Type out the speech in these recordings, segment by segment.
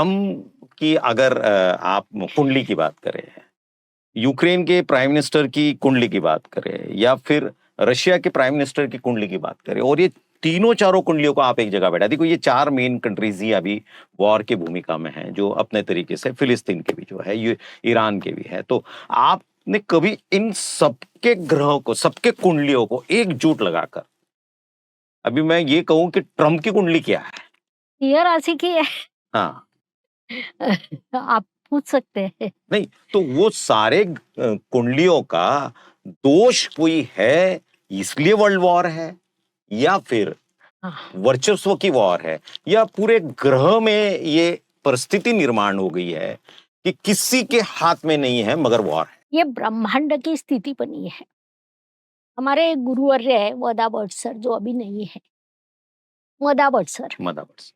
Trump की अगर आप कुंडली की बात करें, यूक्रेन के प्राइम मिनिस्टर की कुंडली की बात करें, या फिर रशिया के प्राइम मिनिस्टर की कुंडली की बात करें, और ये तीनों चारों कुंडलियों को आप एक जगह बैठा, देखो ये 4 मेन कंट्रीज ही अभी वॉर की भूमिका में हैं, जो अपने तरीके से फिलिस्तीन के भी जो है, ये ईरान के भी है। तो आपने कभी इन सबके ग्रहों को, सबके कुंडलियों को एकजुट लगाकर, अभी मैं ये कहूं कि ट्रम्प की कुंडली क्या है? सिंह राशि की है। हाँ, आप पूछ सकते हैं। नहीं तो वो सारे कुंडलियों का दोष कोई है, इसलिए वर्ल्ड वॉर है, या फिर हाँ, वर्चस्व की वॉर है, या पूरे ग्रह में ये परिस्थिति निर्माण हो गई है कि किसी के हाथ में नहीं है मगर वॉर है? ये ब्रह्मांड की स्थिति बनी है। हमारे गुरुवर्य है वदा भट्ट सर, जो अभी नहीं है, वदा भट्ट सर। मदावर्स।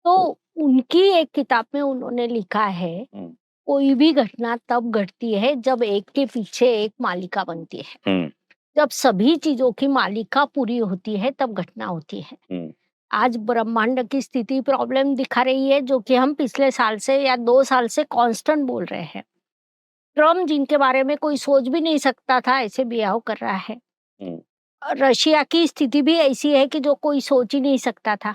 तो उनकी एक किताब में उन्होंने लिखा है, हम्म, कोई भी घटना तब घटती है जब एक के पीछे एक मालिका बनती है। हम्म, जब सभी चीजों की मालिका पूरी होती है तब घटना होती है। हम्म, आज ब्रह्मांड की स्थिति प्रॉब्लम दिखा रही है, जो कि हम पिछले साल से या 2 साल से कांस्टेंट बोल रहे हैं। ट्रम्प, जिनके बारे में कोई सोच भी नहीं सकता था, ऐसे बिहेव कर रहा है। हम्म, रशिया की स्थिति भी ऐसी है कि जो कोई सोच ही नहीं सकता था।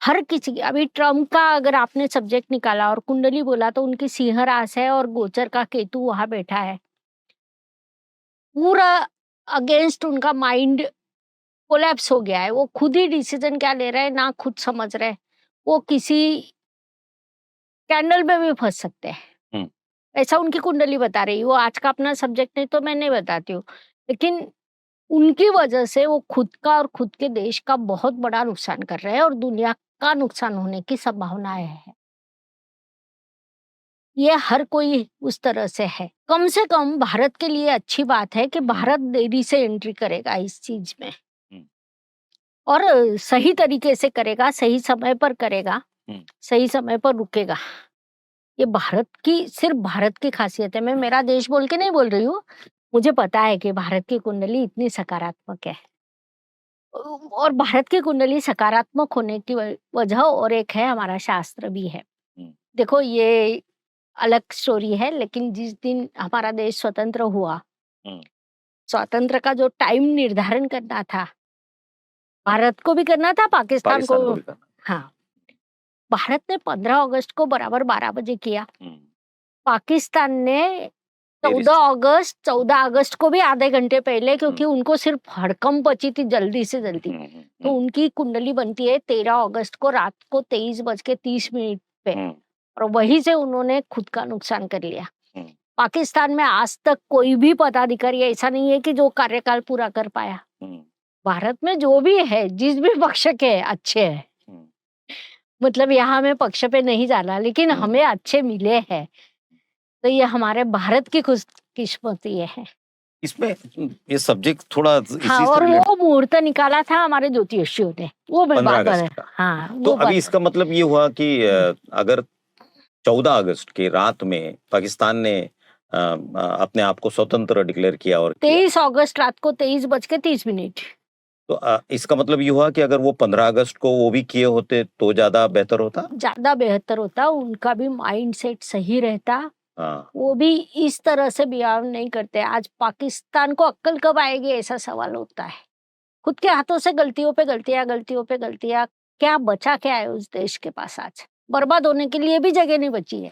हर किसी की, अभी ट्रम्प का अगर आपने सब्जेक्ट निकाला और कुंडली बोला, तो उनकी सिंह राशि है और गोचर का केतु वहां बैठा है। पूरा अगेंस्ट उनका माइंड कोलैप्स हो गया है। वो खुद ही डिसीजन क्या ले रहे हैं ना खुद समझ रहे हैं। वो किसी कैंडल में भी फंस सकते हैं, हम्म, ऐसा उनकी कुंडली बता रही है। वो आज का अपना सब्जेक्ट नहीं तो मैं नहीं बताती हूँ, लेकिन उनकी वजह से वो खुद का और खुद के देश का बहुत बड़ा नुकसान कर रहे हैं और दुनिया का नुकसान होने की संभावनाएं है। ये हर कोई उस तरह से है। कम से कम भारत के लिए अच्छी बात है कि भारत देरी से एंट्री करेगा इस चीज में, हम्म, और सही तरीके से करेगा, सही समय पर करेगा, हम्म, सही समय पर रुकेगा। ये भारत की, सिर्फ भारत की खासियत है। मैं मेरा देश बोल के नहीं बोल रही हूँ। मुझे पता है कि भारत की कुंडली इतनी सकारात्मक है। और भारत की कुंडली सकारात्मक होने की वजह और एक है, हमारा शास्त्र भी है। हम्म, देखो, ये अलग स्टोरी है, लेकिन जिस दिन हमारा देश स्वतंत्र हुआ, हम्म, स्वातंत्र का जो टाइम निर्धारण करना था, भारत को भी करना था, पाकिस्तान को। पाकिस्तान को भी करना। हाँ, भारत ने 15 अगस्त को बराबर 12 बजे किया। हम्म, पाकिस्तान ने 14 तेईस। अगस्त 14 अगस्त को भी आधे घंटे पहले, हम्म, क्योंकि उनको सिर्फ हड़कंप बची थी जल्दी से जल्दी। हम्म, तो उनकी कुंडली बनती है 13 अगस्त को रात को 23:30 पे, हम्म, और वहीं से उन्होंने खुद का नुकसान कर लिया। हम्म, पाकिस्तान में आज तक कोई भी पदाधिकारी ऐसा नहीं है कि जो कार्यकाल पूरा कर पाया। हम्म, भारत में जो भी है, जिस भी पक्ष के है, अच्छे हैं। हम्म, मतलब यहाँ मैं पक्ष पे नहीं जाना, लेकिन हम्म। हमें अच्छे मिले हैं। तो ये हमारे भारत की खुशकिस्मती है। इसमें ये सब्जेक्ट थोड़ा हाँ, इसी से और रिलेटेड। वो मुहूर्त निकाला था हमारे ज्योतिषियों ने, वो मैं 15 बात अगस्त बता। का। हाँ, तो वो अभी बात। इसका मतलब ये हुआ कि अगर 14 अगस्त की रात में पाकिस्तान ने अपने आप को स्वतंत्र डिक्लेयर किया और किया, 23 अगस्त रात को 23:30। तो इसका मतलब ये हुआ कि अगर वो 15 अगस्त को वो भी किए होते तो ज्यादा बेहतर होता। ज्यादा बेहतर होता, उनका भी माइंड सेट सही रहता। हाँ। वो भी इस तरह से बिहेव नहीं करते। आज पाकिस्तान को अक्ल कब आएगी, ऐसा सवाल होता है। खुद के हाथों से गलतियों पे गलतियां, गलतियों पे गलतियां, क्या बचा क्या है उस देश के पास? आज बर्बाद होने के लिए भी जगह नहीं बची है।